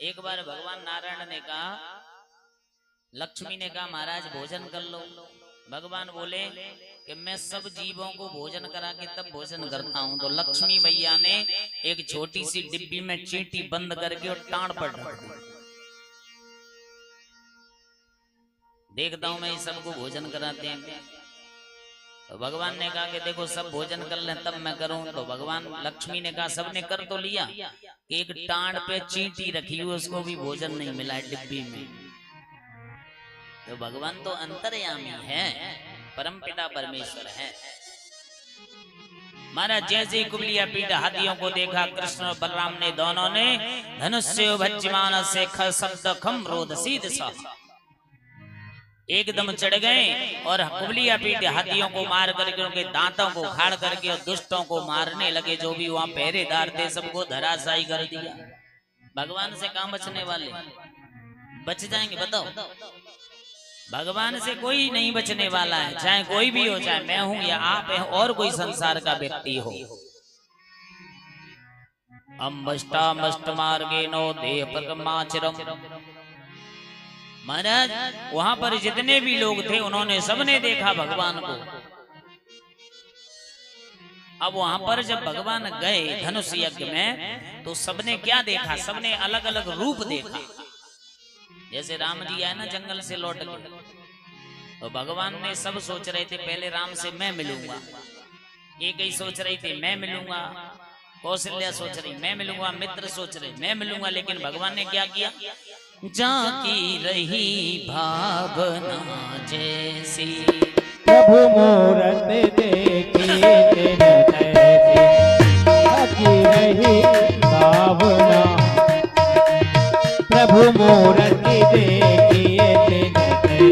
एक बार भगवान नारायण ने कहा, लक्ष्मी ने कहा महाराज भोजन कर लो। भगवान बोले कि मैं सब जीवों को भोजन करा के तब भोजन करता हूँ। तो लक्ष्मी मैया ने एक छोटी सी डिब्बी में चींटी बंद करके और टाण पर ढक दी। देखता हूं मैं सबको भोजन कराते हैं। तो भगवान ने कहा कि देखो सब भोजन कर लें तब मैं करूं। तो भगवान लक्ष्मी ने कहा सबने कर तो लिया कि एक टाण पे चींटी रखी हुई उसको भी भोजन नहीं मिला है डिब्बी में। तो भगवान तो अंतर्यामी है, परमपिता परमेश्वर है। महाराज जैसे कुबलिया पीठ हाथियों को देखा कृष्ण और बलराम ने दोनों ने धनुष्य भज्यमान से शब्द खम रोध सीध सा एकदम चढ़ गए और कुबलिया पीठ हाथियों को मार करके उनके दांतों को उखाड़ करके और दुष्टों को मारने लगे। जो भी वहां पहरेदार थे सबको धराशायी कर दिया। भगवान से कहां बचने वाले, बच जाएंगे बताओ? भगवान से कोई नहीं बचने वाला है, चाहे कोई भी हो, चाहे मैं हूं या आप है और कोई संसार का व्यक्ति हो। अम्बष्टामष्ट मार्गेनो देह प्रकमाचरम। महाराज वहां पर जितने भी लोग थे उन्होंने सबने देखा भगवान को। अब वहां पर जब भगवान गए धनुष यज्ञ में तो सबने क्या देखा, सबने अलग अलग रूप देखा। जैसे राम जी आए ना जंगल से लौट के, तो भगवान ने सब सोच रहे थे पहले राम से मैं मिलूंगा, एक ही सोच रही थी मैं मिलूंगा, कौशल्या सोच रही मैं मिलूंगा, मित्र सोच रहे मैं मिलूंगा। लेकिन भगवान ने क्या किया, जाकी रही भावना जैसी प्रभु मूरत देखी तिन तैसी, जाकी रही भावना प्रभु मूरत देखी तिन तैसी,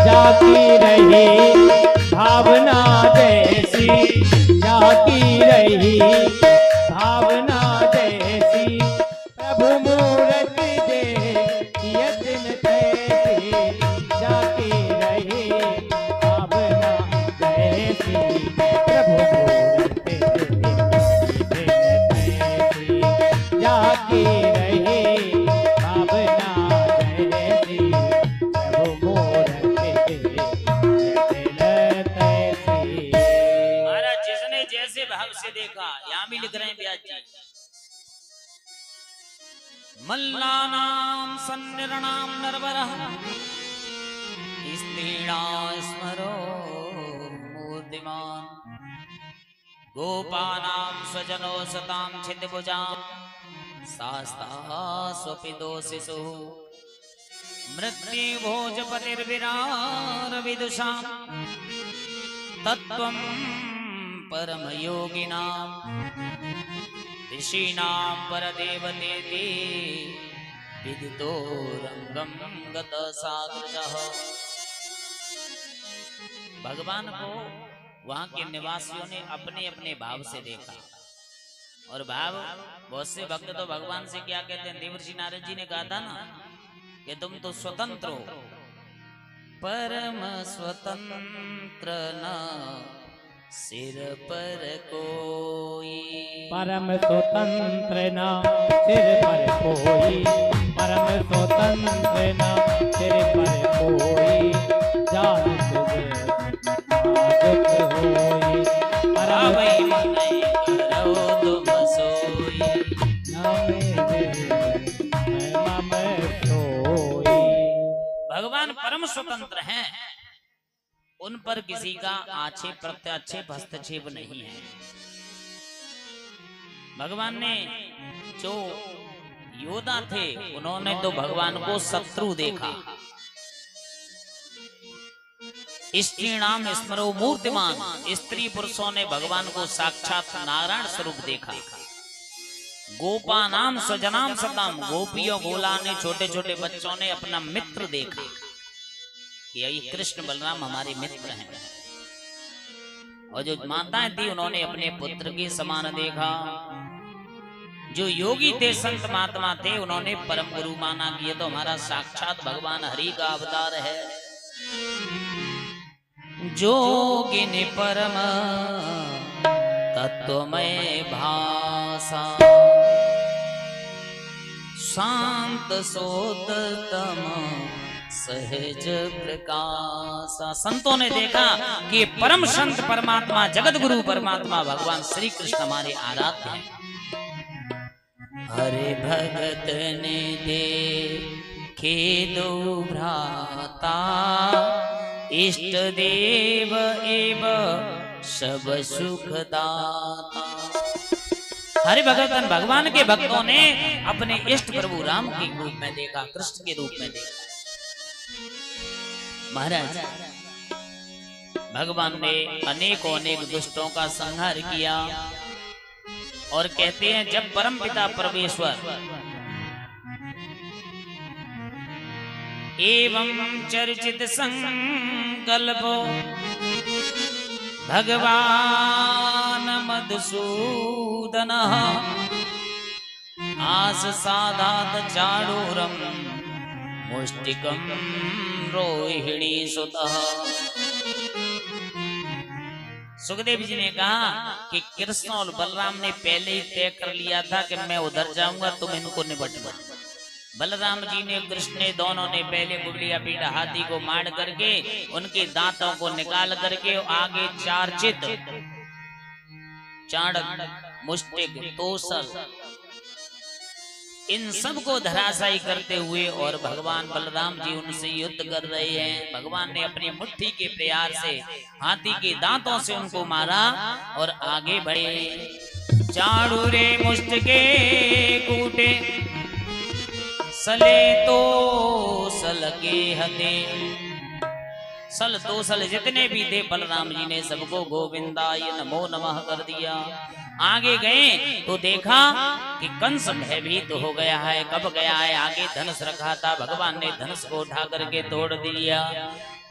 जाकी रही भावना जैसी, जाकी रही भावना जैसी प्रभु मूरत देखी तिन तैसी, जाकी रही भावना जैसी प्रभु मूरत देखी तिन तैसी, जाकी रही भावना जैसी प्रभु मूरत देखी तिन तैसी। महाराज जिसने जैसे भाव से देखा, यहाँ भी लिख रहे हैं व्यास जी, मल्लानाम सन्निरणाम नरवरः स्त्रीणा स्मरो मूर्तिमान, गोपानां स्वजनो सतां छिद्भुजां शास्ता स्वपि दोषिषु, मृत्यु भोजपतिर्विरार विदुषां तत्त्वं परमयोगिनां ऋषीणां परदेवतेति विदितो रंगम गतसागरः। भगवान को वहां के निवासियों ने अपने अपने भाव से देखा। और भाव बहुत से भक्त तो भगवान से क्या कहते हैं, देवर्षि नारद जी ने कहा था ना कि तुम तो स्वतंत्र हो, परम स्वतंत्र न सिर पर कोई, परम स्वतंत्र न सिर पर कोई, परम स्वतंत्र न सिर पर कोई, जान तुझे आदत होई, परम नहीं करो तुम सोई, भगवान परम स्वतंत्र हैं, उन पर किसी का आक्षेप प्रत्याक्षेप हस्तक्षेप नहीं है। भगवान ने जो योद्धा थे उन्होंने तो भगवान को शत्रु देखा। स्त्रीणाम स्मरो मूर्तिमान, स्त्री पुरुषों ने भगवान को साक्षात नारायण स्वरूप देखा। गोपानाम स्वजनाम सताम, गोपियों गोला ने छोटे छोटे बच्चों ने अपना मित्र देखा। यही कृष्ण बलराम हमारे मित्र हैं। और जो माताएं थी उन्होंने अपने पुत्र के समान देखा। जो योगी थे संत महात्मा थे उन्होंने परम गुरु माना कि ये तो हमारा साक्षात भगवान हरि का अवतार है। जोगिनी परम तत्वमय भाषा, शांत सोततम सहज प्रकाश। संतों ने देखा कि परम संत परमात्मा जगत गुरु परमात्मा भगवान श्री कृष्ण हमारे आराध्य हैं। हरे भगत ने देखे दो भ्राता, इष्ट देव एव सब सुखदाता। हरि भगतन भगवान के भक्तों ने अपने इष्ट प्रभु राम के रूप में देखा, कृष्ण के रूप में देखा। महाराज भगवान ने अनेकों अनेक दुष्टों का संहार किया और कहते हैं जब परमपिता परमेश्वर एवं चर्चित संकल्पो भगवान मधुसूदन आस साधात चाणूरम मुष्टिकम रोहिणी सुतः। सुखदेव जी ने कहा कि कृष्ण और बलराम ने पहले ही तय कर लिया था कि मैं उधर जाऊंगा, तुम इनको निपटना। बलराम जी ने कृष्ण ने दोनों ने पहले गुबलिया पीड़ा हाथी को मार करके उनके दांतों को निकाल करके आगे चार चित्र चाणक मुष्टिक तोसल इन सब को धराशायी करते हुए और भगवान बलराम जी उनसे युद्ध कर रहे हैं। भगवान ने अपनी मुट्ठी के प्रयास से हाथी के दांतों से उनको मारा और आगे बढ़े। चाणूरे मुष्टिके कूटे सले तो सल के हते। सल तो सल जितने भी थे बलराम जी ने सबको गोविंदाय नमो नमः कर दिया। आगे गए तो देखा कि कंस भयभीत हो गया है। कब गया है? आगे धनुष रखा था, भगवान ने धनुष को उठा करके तोड़ दिया।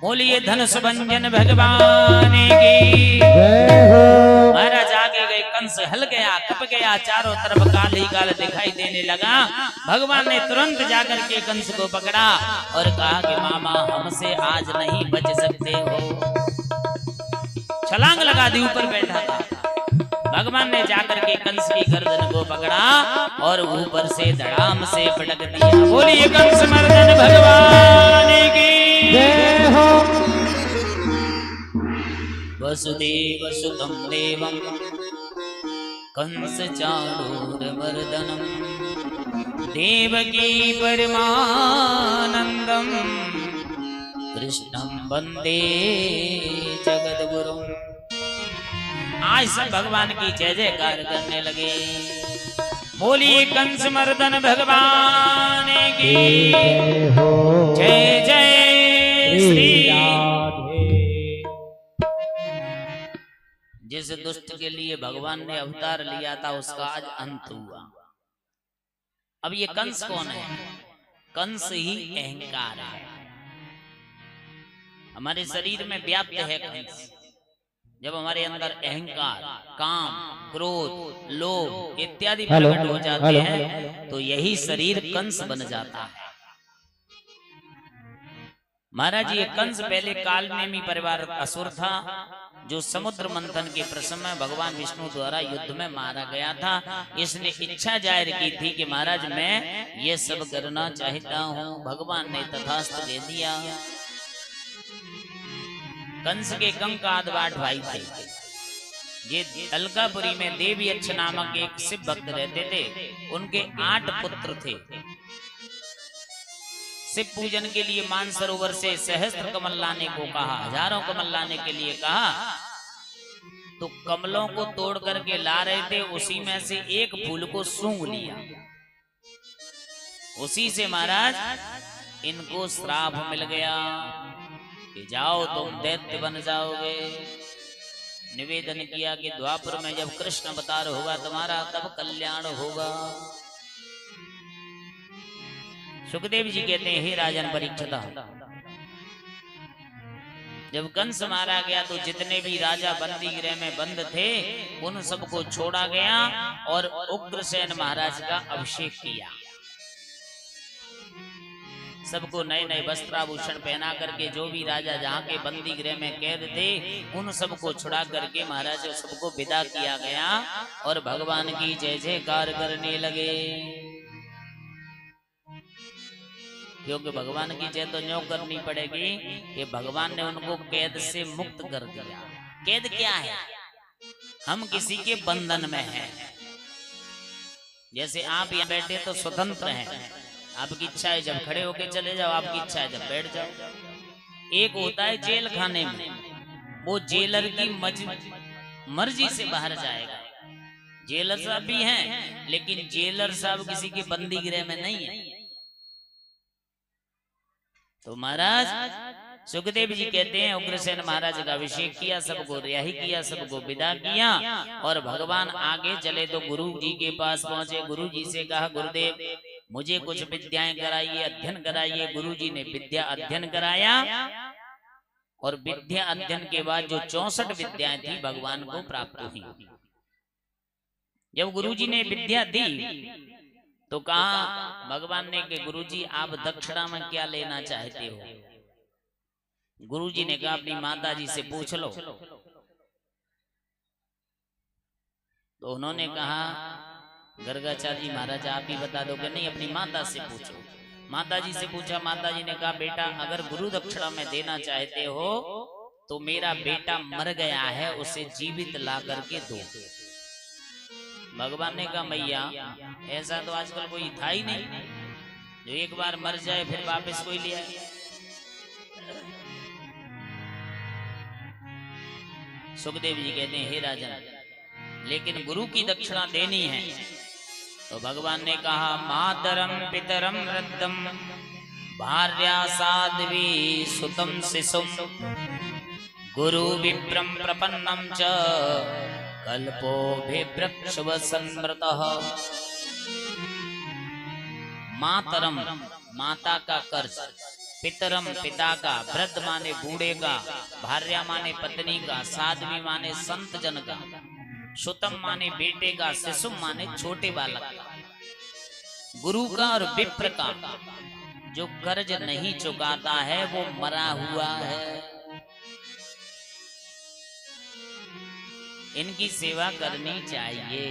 बोलिए धनुष भंजन भगवान की जय हो। महाराज आगे गए, कंस हल गया, कप गया, चारों तरफ काल ही काल दिखाई देने लगा। भगवान ने तुरंत जाकर के कंस को पकड़ा और कहा कि मामा हमसे आज नहीं बच सकते हो। छलांग लगा दी, ऊपर बैठा था। भगवान ने जाकर के कंस की गर्दन को पकड़ा और ऊपर से धड़ाम से पटक दिया। बोलिए कंस मर्दन भगवान की जय हो। वसुदेव सुतं देवं कंस चाणूर मर्दनम देवकी परमानंदम कृष्णं वंदे जगद्गुरुम्। आज सब भगवान की जय जयकार करने लगे। बोलिए कंस मर्दन भगवान की जय जय श्री राधे। जिस दुष्ट के लिए भगवान ने अवतार लिया था उसका आज अंत हुआ। अब ये कंस कौन है? कंस ही अहंकार है। हमारे शरीर में व्याप्त है कंस। जब हमारे अंदर अहंकार, काम, क्रोध, लोभ इत्यादि प्रकट हो जाते हैं तो यही शरीर कंस बन जाता है। महाराज ये कंस पहले कालनेमी परिवार असुर था जो समुद्र मंथन के प्रसंग में भगवान विष्णु द्वारा युद्ध में मारा गया था। इसने इच्छा जाहिर की थी कि महाराज मैं ये सब करना चाहता हूँ। भगवान ने तथास्तु दे दिया। कंस के कंकाद 8 भाई थे। ये अलकापुरी में देवी अच्छ नामक एक शिव भक्त रहते थे। उनके 8 पुत्र थे। शिव पूजन के लिए मानसरोवर से सहस्त्र कमल लाने को कहा, हजारों कमल लाने के लिए कहा तो कमलों को तोड़ करके ला रहे थे। उसी में से एक फूल को सूंघ लिया। उसी से महाराज इनको श्राप मिल गया कि जाओ तुम दैत्य बन जाओगे। निवेदन किया कि द्वापर में जब कृष्ण अवतार होगा तुम्हारा तब कल्याण होगा। सुखदेव जी कहते हैं हे राजन परीक्षित, जब कंस मारा गया तो जितने भी राजा बंदी गृह में बंद थे उन सबको छोड़ा गया और उग्रसेन महाराज का अभिषेक किया। सबको नए नए वस्त्राभूषण पहना करके जो भी राजा जहाँ के बंदी गृह में कैद थे उन सबको छुड़ा करके महाराज सबको विदा किया गया और भगवान की जय जयकार करने लगे। क्योंकि भगवान की जय तो न्यों करनी पड़ेगी कि भगवान ने उनको कैद से मुक्त कर दिया। कैद क्या है? हम किसी के बंधन में हैं। जैसे आप यहाँ बैठे तो स्वतंत्र हैं, आपकी इच्छा है जब खड़े होके चले जाओ, आपकी इच्छा है जब बैठ जाओ। एक होता है जेल खाने में, वो जेलर की मर्जी से बाहर जाएगा। जेलर साहब भी हैं, लेकिन जेलर साहब किसी के बंदी गृह में नहीं है। तो महाराज सुखदेव जी कहते हैं उग्रसेन महाराज का अभिषेक किया, सबको रिहाई किया, सबको विदा किया और भगवान आगे चले तो गुरु जी के पास पहुंचे। गुरु जी से कहा, गुरुदेव मुझे कुछ विद्याएं कराइए, अध्ययन कराइए। गुरु जी ने विद्या अध्ययन कराया और विद्या अध्ययन के बाद जो 64 विद्याएं थी भगवान को प्राप्त हुई। जब गुरु जी ने विद्या दी तो कहा भगवान ने कि गुरुजी आप दक्षिणा में क्या लेना चाहते हो? गुरुजी ने कहा अपनी माता जी से पूछ लो। तो उन्होंने कहा गर्गाचार्य महाराज आप ही बता दो। कि नहीं, अपनी माता से पूछो। माता जी से पूछा। माता जी ने कहा बेटा अगर गुरु दक्षिणा में देना चाहते हो तो मेरा बेटा मर गया है, उसे जीवित ला करके दो। भगवान ने कहा मैया ऐसा तो आजकल कोई था ही नहीं जो एक बार मर जाए फिर वापस कोई ले आए। सुखदेव जी कहते हैं हे राजन लेकिन गुरु की दक्षिणा देनी है। तो भगवान ने कहा मातरम पितरम वृद्धम भार्या साध्वी सुतम शिशुम गुरु विप्रम प्रपन्नम च कल्पोभिवृक्षवसंवृतः। मातरम माता का कर्ज, पितरम पिता का, वृद्ध माने बूढ़े का, भार्या माने पत्नी का, साध्वी माने संत जन का, सुतम माने बेटे का, शिशु माने छोटे बालक का। गुरु का और विप्र का जो कर्ज नहीं चुकाता है वो मरा हुआ है। इनकी सेवा करनी चाहिए।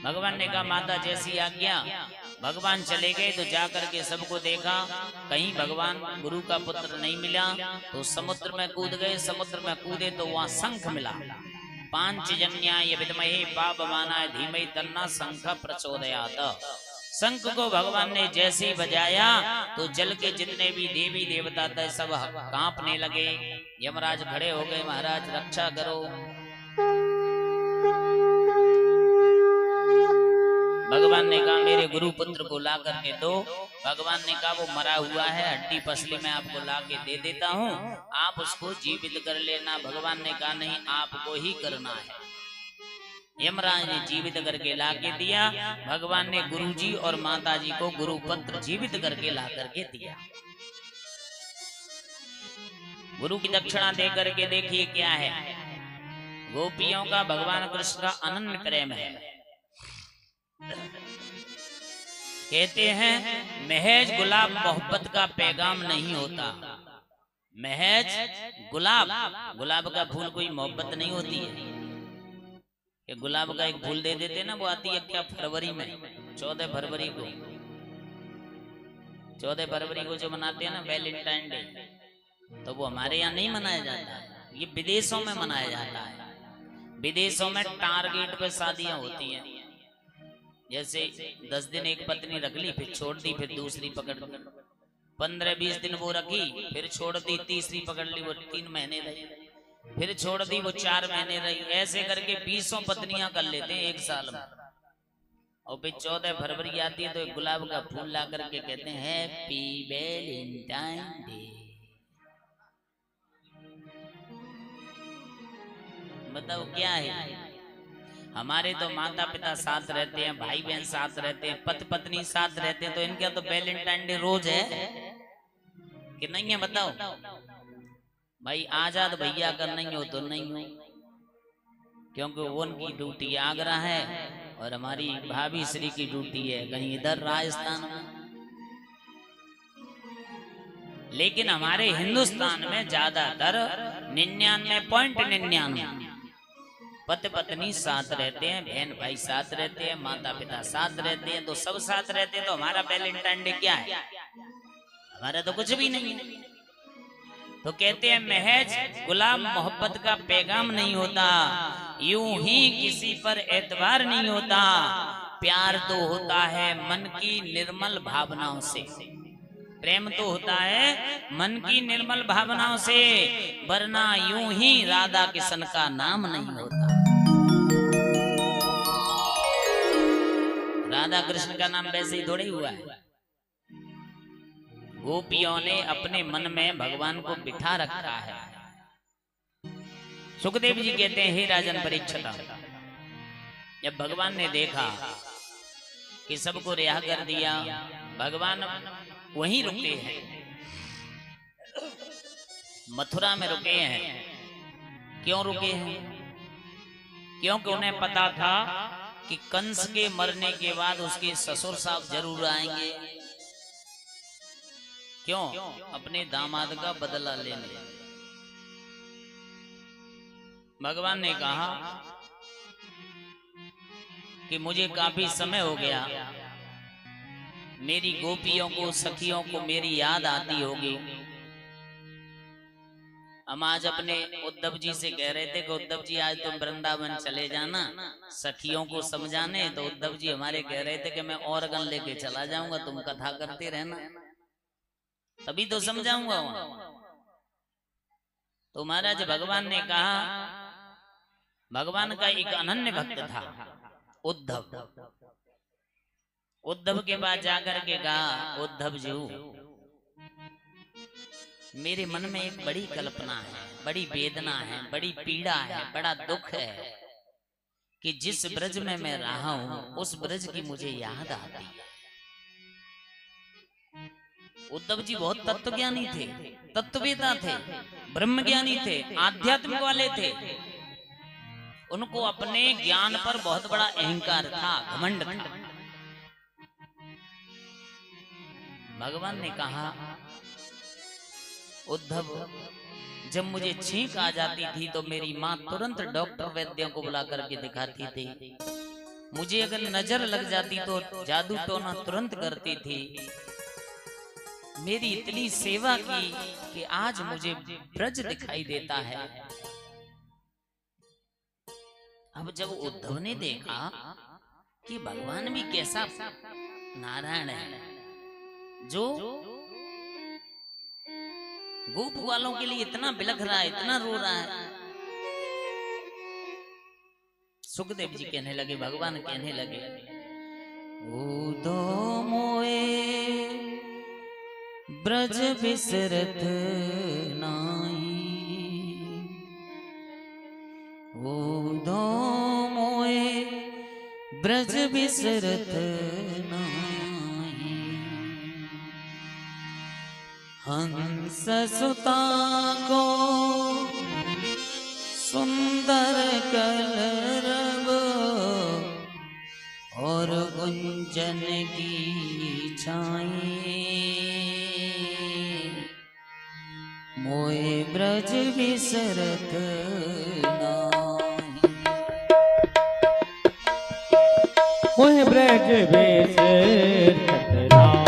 भगवान ने कहा माता जैसी आज्ञा। भगवान चले गए तो जाकर के सबको देखा, कहीं भगवान गुरु का पुत्र नहीं मिला तो समुद्र में कूद गए। समुद्र में कूदे तो वहां शंख मिला। पांचजन्याय विद्महे पावमानाय धीमहि तन्नः शंखः प्रचोदयात्। शंख को भगवान ने जैसे ही बजाया तो जल के जितने भी देवी देवता थे सब कांपने लगे। यमराज खड़े हो गए, महाराज रक्षा करो। भगवान ने कहा मेरे गुरु पुत्र को ला करके दो। भगवान ने कहा वो मरा हुआ है, हड्डी पसली मैं आपको ला के दे देता हूँ, आप उसको जीवित कर लेना। भगवान ने कहा नहीं आपको ही करना है। यमराज ने जीवित करके ला के दिया। भगवान ने गुरुजी और माताजी को गुरु पत्र जीवित करके ला करके दिया। गुरु की दक्षिणा दे करके देखिए क्या है। गोपियों का भगवान कृष्ण का अनन्य प्रेम है। कहते हैं महज गुलाब मोहब्बत का पैगाम नहीं होता। महज गुलाब का फूल कोई मोहब्बत नहीं होती है। कि गुलाब का एक फूल दे देते ना, वो आती है क्या फरवरी में, 14 फरवरी को। 14 फरवरी को जो मनाते हैं ना वैलेंटाइन डे, तो वो हमारे यहाँ नहीं मनाया जाता, ये विदेशों में मनाया जाता है। विदेशों में टारगेट पे शादियां होती हैं। जैसे 10 दिन एक पत्नी रख ली, फिर छोड़ दी, फिर दूसरी पकड़ ली। 15-20 दिन वो रखी, फिर छोड़ दी, तीसरी पकड़ ली, वो 3 महीने रही, फिर छोड़ दी, वो 4 महीने रही। ऐसे करके 20 पत्नियां कर लेते हैं एक साल में। और फिर 14 फरवरी आती है तो एक गुलाब का फूल ला करके कहते हैं हैप्पी वैलेंटाइन डे। बताओ क्या है। हमारे तो माता पिता साथ रहते हैं, भाई बहन साथ रहते हैं, पति पत्नी साथ रहते हैं, तो इनका तो वैलेंटाइन डे रोज है कि नहीं है? बताओ भाई, आजाद भैया का नहीं हो तो नहीं हो, क्योंकि वो उनकी ड्यूटी आगरा है और हमारी भाभी श्री की ड्यूटी है कहीं इधर राजस्थान में। लेकिन हमारे हिंदुस्तान में ज्यादातर 99.99 पति पत्नी साथ रहते हैं, बहन भाई साथ रहते हैं, माता पिता साथ रहते हैं, तो सब साथ रहते हैं, तो हमारा वैलेंटाइन डे क्या है? हमारा तो कुछ भी नहीं है। तो कहते हैं महज गुलाम मोहब्बत का पैगाम नहीं होता, यूं ही किसी पर एतबार नहीं होता, प्यार तो होता है मन की निर्मल भावनाओं से, प्रेम तो होता है मन की निर्मल भावनाओं से, वरना यूं ही राधा किशन का नाम नहीं होता। राधा कृष्ण का नाम वैसे ही थोड़ा ही हुआ है। गोपियों ने अपने मन में भगवान को बिठा रखा है। सुखदेव जी कहते हैं, हे राजन परीक्षित, जब भगवान ने देखा कि सबको रिहा कर दिया, भगवान वहीं रुके हैं, मथुरा में रुके हैं। क्यों रुके हैं? क्योंकि उन्हें पता था कि कंस के मरने के बाद उसके ससुर साहब जरूर आएंगे। क्यों? अपने दामाद का बदला लेने। भगवान ने कहा कि मुझे काफी समय हो गया, मेरी गोपियों को, सखियों को मेरी याद आती होगी। हम आज अपने उद्धव जी से कह रहे थे कि उद्धव जी आज तुम वृंदावन चले जाना सखियों को समझाने, तो उद्धव जी हमारे कह रहे थे कि मैं ऑर्गन लेके चला जाऊंगा, तुम कथा करते रहना, तभी तो समझाऊंगा वहां। तो महाराज भगवान ने कहा, भगवान का एक अनन्य भक्त था उद्धव। उद्धव के पास जाकर के कहा, उद्धव जी मेरे मन में एक बड़ी कल्पना है, बड़ी वेदना है, बड़ी पीड़ा है, बड़ा दुख है कि जिस ब्रज में मैं रहा हूं उस ब्रज की मुझे याद आती है। उद्धव जी बहुत तत्वज्ञानी थे, तत्ववेता थे, ब्रह्मज्ञानी थे, आध्यात्मिक वाले थे। उनको अपने ज्ञान पर बहुत बड़ा अहंकार था, घमंड था। भगवान ने कहा, उद्धव जब मुझे छींक आ जाती थी तो मेरी माँ तुरंत डॉक्टर वैद्यों को बुला करके दिखाती थी। मुझे अगर नजर लग जाती तो जादू टोना तुरंत करती थी। मेरी इतनी सेवा की कि आज मुझे ब्रज दिखाई देता है। अब जब उद्धव ने देखा कि भगवान भी कैसा नारायण है, जो गोप वालों के लिए इतना बिलख रहा है, इतना रो रहा है। सुखदेव जी कहने लगे, भगवान कहने लगे, उदो मोए ब्रज बिसरत नाई, उदो मोए ब्रज बिसरत नाई, हंस सुता को सुंदर कलरव और गुंजन की छाई, मोए ब्रज बिसरत नाई, मोहे ब्रज बिसरत नाई।